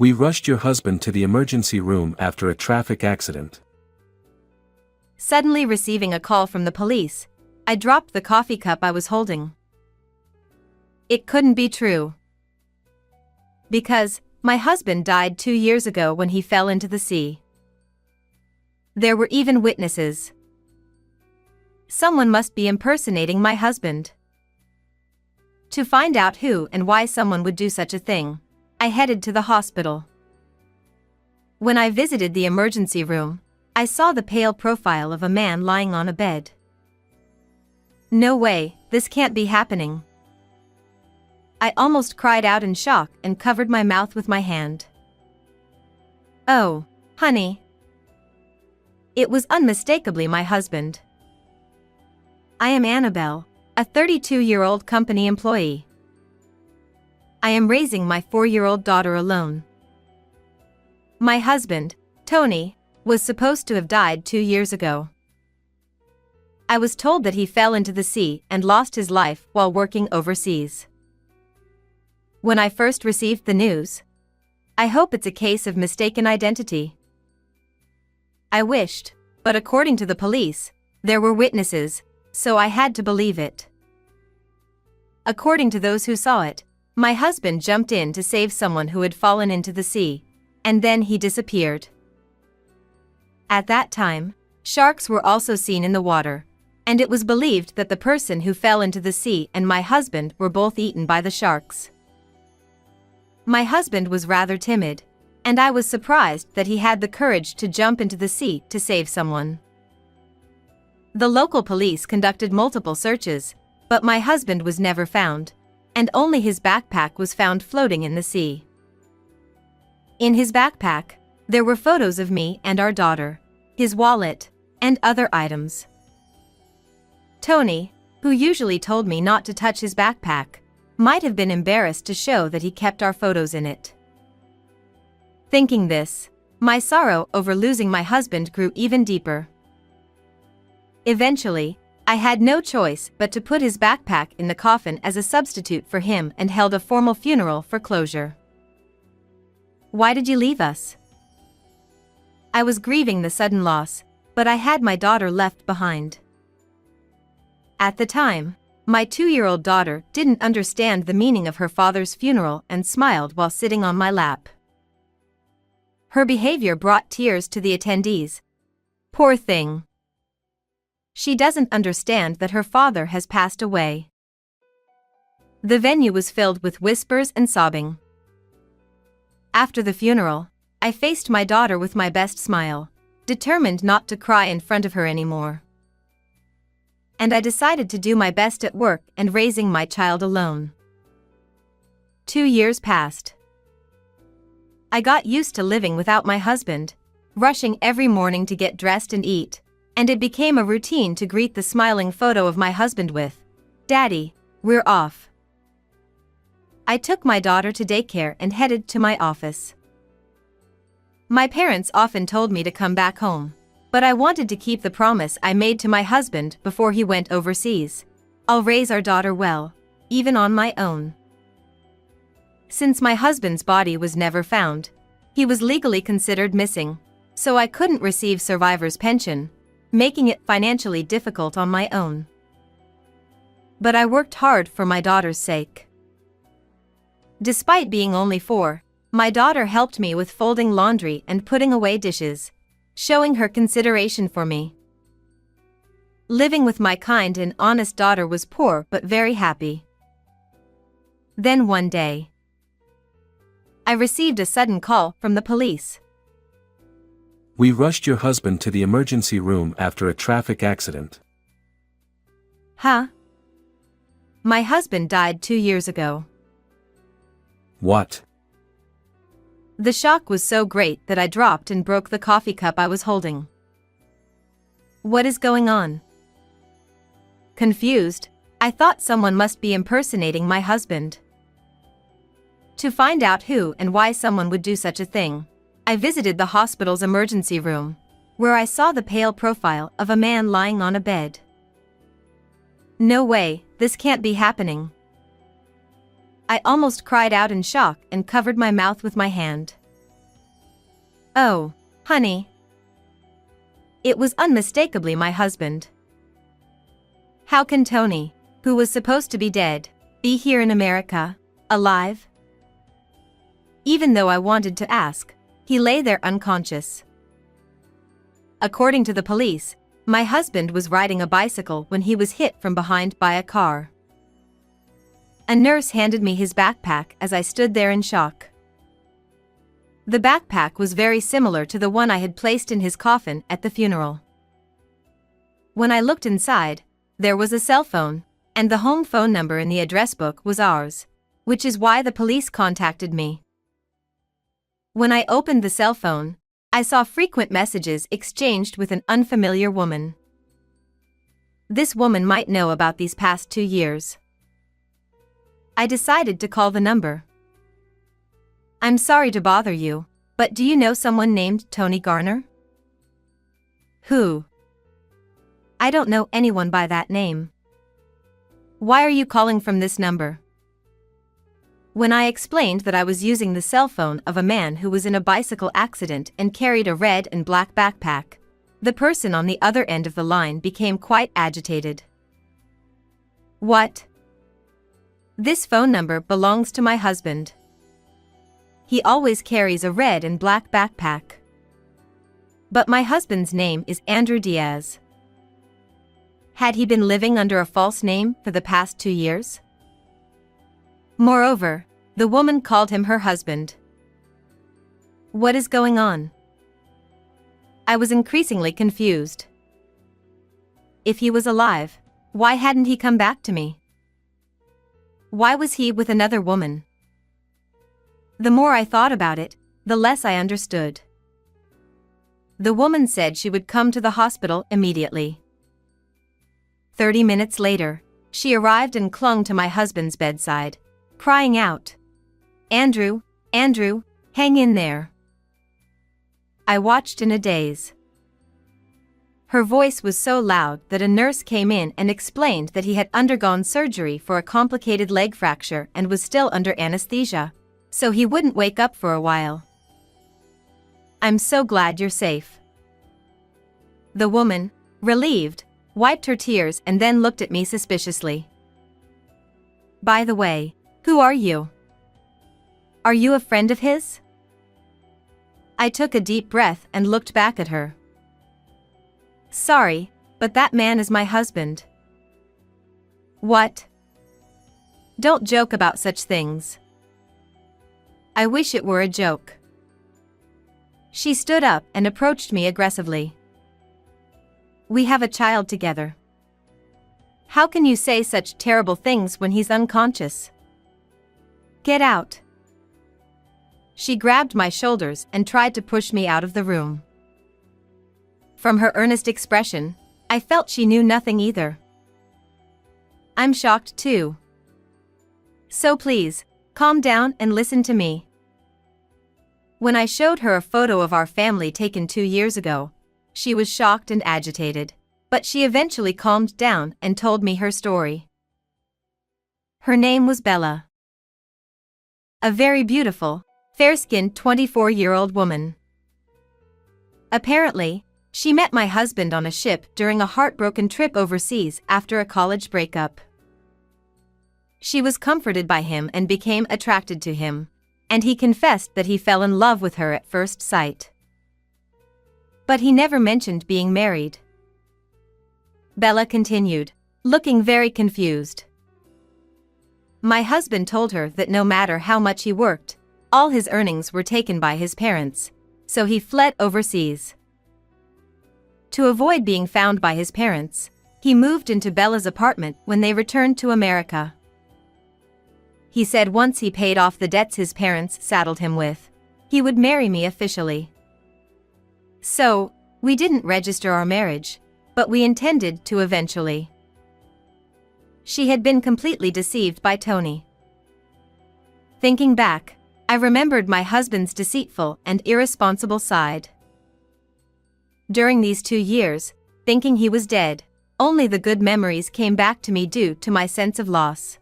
We rushed your husband to the emergency room after a traffic accident. Suddenly receiving a call from the police, I dropped the coffee cup I was holding. It couldn't be true. Because my husband died 2 years ago when he fell into the sea. There were even witnesses. Someone must be impersonating my husband. To find out who and why someone would do such a thing, I headed to the hospital. When I visited the emergency room, I saw the pale profile of a man lying on a bed. No way, this can't be happening. I almost cried out in shock and covered my mouth with my hand. Oh, honey. It was unmistakably my husband. I am Annabelle, a 32-year-old company employee. I am raising my 4-year-old daughter alone. My husband, Tony, was supposed to have died 2 years ago. I was told that he fell into the sea and lost his life while working overseas. When I first received the news, I hope it's a case of mistaken identity. I wished, but according to the police, there were witnesses, so I had to believe it. According to those who saw it, my husband jumped in to save someone who had fallen into the sea, and then he disappeared. At that time, sharks were also seen in the water, and it was believed that the person who fell into the sea and my husband were both eaten by the sharks. My husband was rather timid, and I was surprised that he had the courage to jump into the sea to save someone. The local police conducted multiple searches, but my husband was never found, and only his backpack was found floating in the sea. In his backpack, there were photos of me and our daughter, his wallet, and other items. Tony, who usually told me not to touch his backpack, might have been embarrassed to show that he kept our photos in it. Thinking this, my sorrow over losing my husband grew even deeper. Eventually, I had no choice but to put his backpack in the coffin as a substitute for him and held a formal funeral for closure. Why did you leave us? I was grieving the sudden loss, but I had my daughter left behind. At the time, my 2-year-old daughter didn't understand the meaning of her father's funeral and smiled while sitting on my lap. Her behavior brought tears to the attendees. Poor thing. She doesn't understand that her father has passed away. The venue was filled with whispers and sobbing. After the funeral, I faced my daughter with my best smile, determined not to cry in front of her anymore. And I decided to do my best at work and raising my child alone. 2 years passed. I got used to living without my husband, rushing every morning to get dressed and eat, and it became a routine to greet the smiling photo of my husband with, "Daddy, we're off." I took my daughter to daycare and headed to my office. My parents often told me to come back home, but I wanted to keep the promise I made to my husband before he went overseas. I'll raise our daughter well, even on my own. Since my husband's body was never found, he was legally considered missing, so I couldn't receive survivor's pension, making it financially difficult on my own. But I worked hard for my daughter's sake. Despite being only 4, my daughter helped me with folding laundry and putting away dishes, showing her consideration for me. Living with my kind and honest daughter was poor but very happy. Then one day, I received a sudden call from the police. We rushed your husband to the emergency room after a traffic accident. Huh? My husband died 2 years ago. What? The shock was so great that I dropped and broke the coffee cup I was holding. What is going on? Confused, I thought someone must be impersonating my husband. To find out who and why someone would do such a thing, I visited the hospital's emergency room, where I saw the pale profile of a man lying on a bed. No way, this can't be happening. I almost cried out in shock and covered my mouth with my hand. Oh, honey. It was unmistakably my husband. How can Tony, who was supposed to be dead, be here in America, alive? Even though I wanted to ask, he lay there unconscious. According to the police, my husband was riding a bicycle when he was hit from behind by a car. A nurse handed me his backpack as I stood there in shock. The backpack was very similar to the one I had placed in his coffin at the funeral. When I looked inside, there was a cell phone, and the home phone number in the address book was ours, which is why the police contacted me. When I opened the cell phone, I saw frequent messages exchanged with an unfamiliar woman. This woman might know about these past 2 years. I decided to call the number. I'm sorry to bother you, but do you know someone named Tony Garner? Who? I don't know anyone by that name. Why are you calling from this number? When I explained that I was using the cell phone of a man who was in a bicycle accident and carried a red and black backpack, the person on the other end of the line became quite agitated. What? This phone number belongs to my husband. He always carries a red and black backpack. But my husband's name is Andrew Diaz. Had he been living under a false name for the past 2 years? Moreover, the woman called him her husband. What is going on? I was increasingly confused. If he was alive, why hadn't he come back to me? Why was he with another woman? The more I thought about it, the less I understood. The woman said she would come to the hospital immediately. 30 minutes later, she arrived and clung to my husband's bedside, crying out, "Andrew, Andrew, hang in there." I watched in a daze. Her voice was so loud that a nurse came in and explained that he had undergone surgery for a complicated leg fracture and was still under anesthesia, so he wouldn't wake up for a while. I'm so glad you're safe. The woman, relieved, wiped her tears and then looked at me suspiciously. By the way, who are you? Are you a friend of his? I took a deep breath and looked back at her. Sorry, but that man is my husband. What? Don't joke about such things. I wish it were a joke. She stood up and approached me aggressively. We have a child together. How can you say such terrible things when he's unconscious? Get out. She grabbed my shoulders and tried to push me out of the room. From her earnest expression, I felt she knew nothing either. I'm shocked too. So please, calm down and listen to me. When I showed her a photo of our family taken 2 years ago, she was shocked and agitated, but she eventually calmed down and told me her story. Her name was Bella. A very beautiful, fair-skinned 24-year-old woman. Apparently, she met my husband on a ship during a heartbroken trip overseas after a college breakup. She was comforted by him and became attracted to him, and he confessed that he fell in love with her at first sight. But he never mentioned being married. Bella continued, looking very confused. My husband told her that no matter how much he worked, all his earnings were taken by his parents, so he fled overseas. To avoid being found by his parents, he moved into Bella's apartment when they returned to America. He said once he paid off the debts his parents saddled him with, he would marry me officially. So, we didn't register our marriage, but we intended to eventually. She had been completely deceived by Tony. Thinking back, I remembered my husband's deceitful and irresponsible side. During these 2 years, thinking he was dead, only the good memories came back to me due to my sense of loss.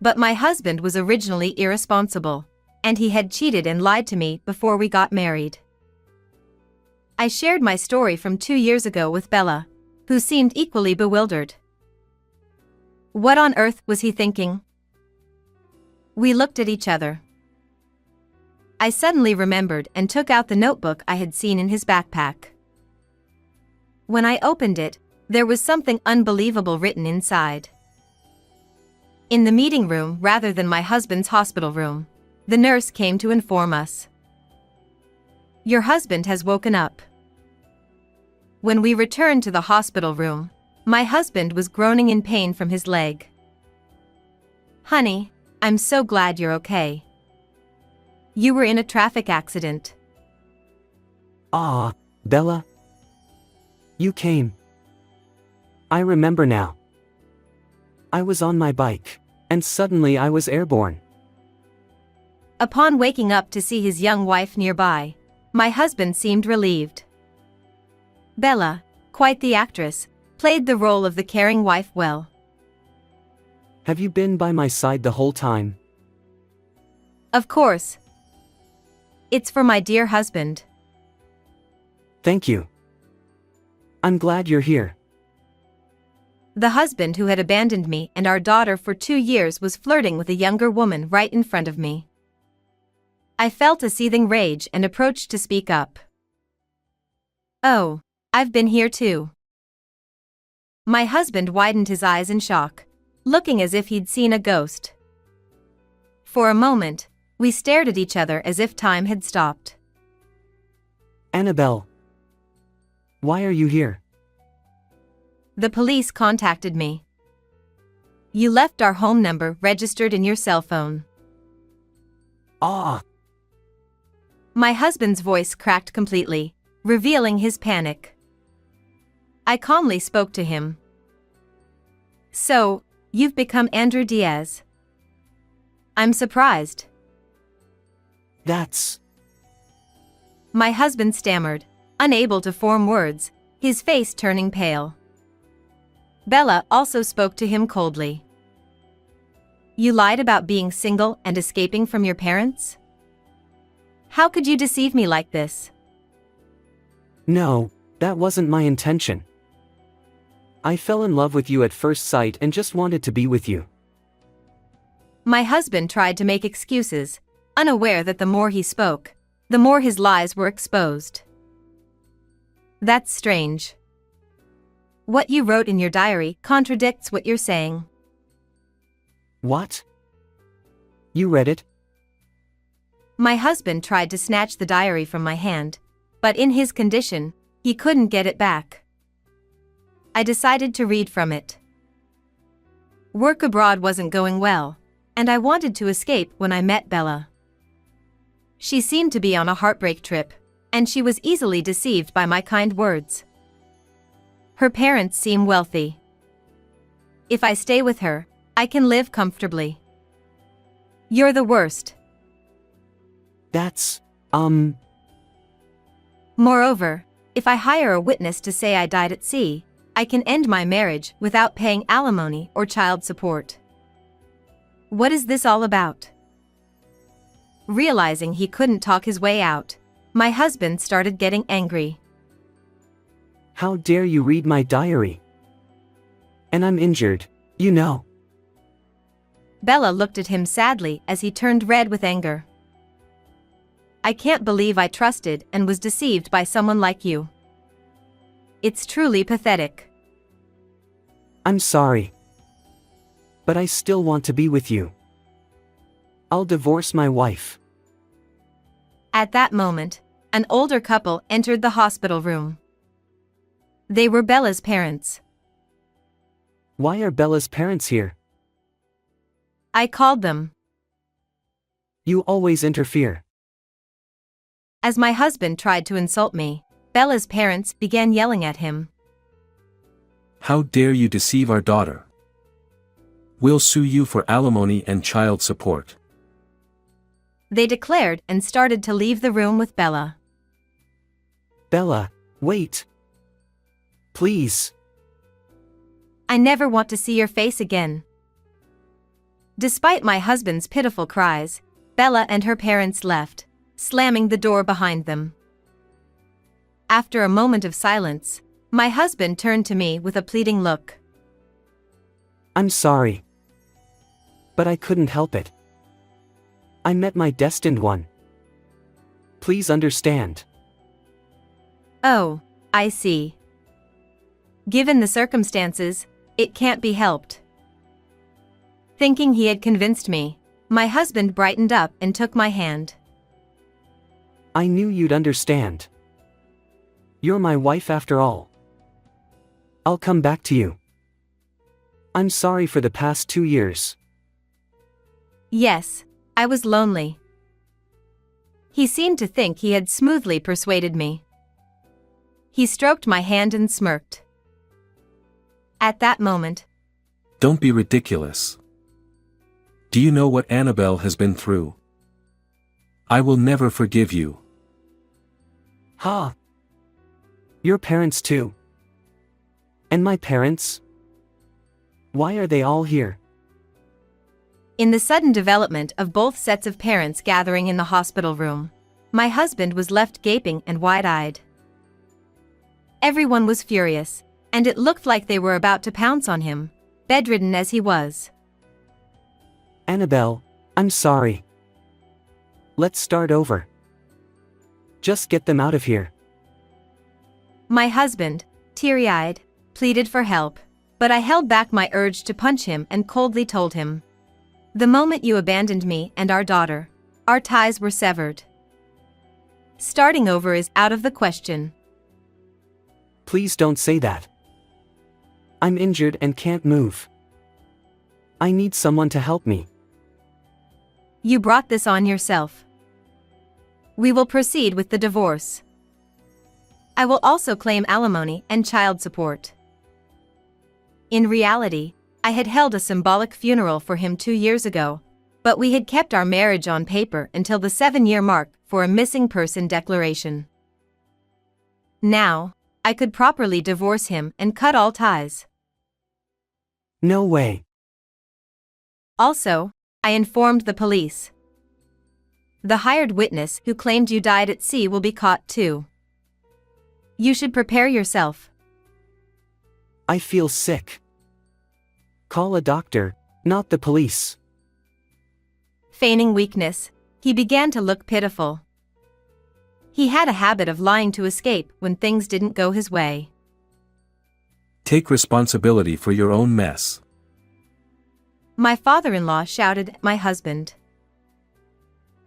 But my husband was originally irresponsible, and he had cheated and lied to me before we got married. I shared my story from 2 years ago with Bella, who seemed equally bewildered. What on earth was he thinking? We looked at each other. I suddenly remembered and took out the notebook I had seen in his backpack. When I opened it, there was something unbelievable written inside. In the meeting room rather than my husband's hospital room, the nurse came to inform us. Your husband has woken up. When we returned to the hospital room, my husband was groaning in pain from his leg. Honey, I'm so glad you're okay. You were in a traffic accident. Ah, Bella. You came. I remember now. I was on my bike, and suddenly I was airborne. Upon waking up to see his young wife nearby, my husband seemed relieved. Bella, quite the actress, played the role of the caring wife well. Have you been by my side the whole time? Of course. It's for my dear husband. Thank you. I'm glad you're here. The husband who had abandoned me and our daughter for 2 years was flirting with a younger woman right in front of me. I felt a seething rage and approached to speak up. Oh, I've been here too. My husband widened his eyes in shock, looking as if he'd seen a ghost. For a moment, we stared at each other as if time had stopped. Annabelle. Why are you here? The police contacted me. You left our home number registered in your cell phone. Ah! My husband's voice cracked completely, revealing his panic. I calmly spoke to him. So, you've become Andrew Diaz. I'm surprised. That's... My husband stammered, unable to form words, his face turning pale. Bella also spoke to him coldly. You lied about being single and escaping from your parents? How could you deceive me like this? No, that wasn't my intention. I fell in love with you at first sight and just wanted to be with you. My husband tried to make excuses, unaware that the more he spoke, the more his lies were exposed. That's strange. What you wrote in your diary contradicts what you're saying. What? You read it? My husband tried to snatch the diary from my hand, but in his condition, he couldn't get it back. I decided to read from it. Work abroad wasn't going well, and I wanted to escape when I met Bella. She seemed to be on a heartbreak trip, and she was easily deceived by my kind words. Her parents seem wealthy. If I stay with her, I can live comfortably. You're the worst. That's, Moreover, if I hire a witness to say I died at sea, I can end my marriage without paying alimony or child support. What is this all about? Realizing he couldn't talk his way out, my husband started getting angry. How dare you read my diary? And I'm injured, you know. Bella looked at him sadly as he turned red with anger. I can't believe I trusted and was deceived by someone like you. It's truly pathetic. I'm sorry. But I still want to be with you. I'll divorce my wife. At that moment, an older couple entered the hospital room. They were Bella's parents. Why are Bella's parents here? I called them. You always interfere. As my husband tried to insult me, Bella's parents began yelling at him. How dare you deceive our daughter? We'll sue you for alimony and child support. They declared and started to leave the room with Bella. Bella, wait. Please. I never want to see your face again. Despite my husband's pitiful cries, Bella and her parents left, slamming the door behind them. After a moment of silence, my husband turned to me with a pleading look. I'm sorry. But I couldn't help it. I met my destined one. Please understand. Oh, I see. Given the circumstances, it can't be helped. Thinking he had convinced me, my husband brightened up and took my hand. I knew you'd understand. You're my wife after all. I'll come back to you. I'm sorry for the past 2 years. Yes, I was lonely. He seemed to think he had smoothly persuaded me. He stroked my hand and smirked. At that moment, Don't be ridiculous. Do you know what Annabelle has been through? I will never forgive you. Ha! Your parents too. And my parents? Why are they all here? in the sudden development of both sets of parents gathering in the hospital room, my husband was left gaping and wide-eyed. Everyone was furious, and it looked like they were about to pounce on him, bedridden as he was. Annabelle, I'm sorry. Let's start over. Just get them out of here. My husband, teary-eyed, pleaded for help, but I held back my urge to punch him and coldly told him, "The moment you abandoned me and our daughter, our ties were severed. Starting over is out of the question." Please don't say that. I'm injured and can't move. I need someone to help me. You brought this on yourself. We will proceed with the divorce. I will also claim alimony and child support. In reality, I had held a symbolic funeral for him 2 years ago, but we had kept our marriage on paper until the 7-year mark for a missing person declaration. Now, I could properly divorce him and cut all ties. No way. Also, I informed the police. The hired witness who claimed you died at sea will be caught too. You should prepare yourself. I feel sick. Call a doctor, not the police. Feigning weakness, he began to look pitiful. He had a habit of lying to escape when things didn't go his way. Take responsibility for your own mess. My father-in-law shouted at my husband.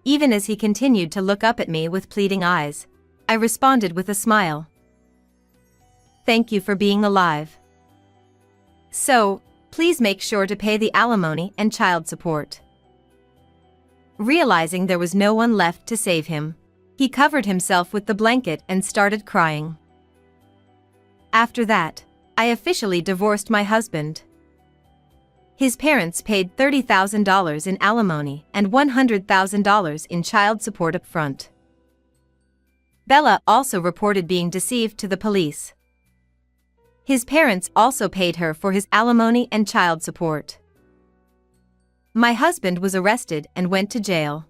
Even as he continued to look up at me with pleading eyes, I responded with a smile. Thank you for being alive. So, please make sure to pay the alimony and child support. Realizing there was no one left to save him, he covered himself with the blanket and started crying. After that, I officially divorced my husband. His parents paid $30,000 in alimony and $100,000 in child support up front. Bella also reported being deceived to the police. His parents also paid her for his alimony and child support. My husband was arrested and went to jail.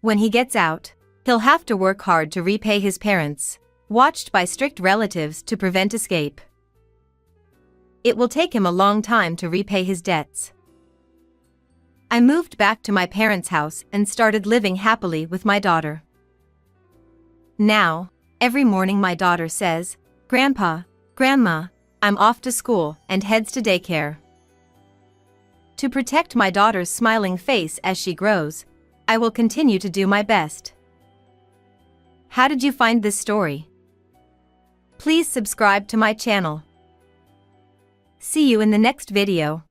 When he gets out, he'll have to work hard to repay his parents, watched by strict relatives to prevent escape. It will take him a long time to repay his debts. I moved back to my parents' house and started living happily with my daughter. Now, every morning my daughter says, "Grandpa, Grandma, I'm off to school," and heads to daycare. To protect my daughter's smiling face as she grows, I will continue to do my best. How did you find this story? Please subscribe to my channel. See you in the next video.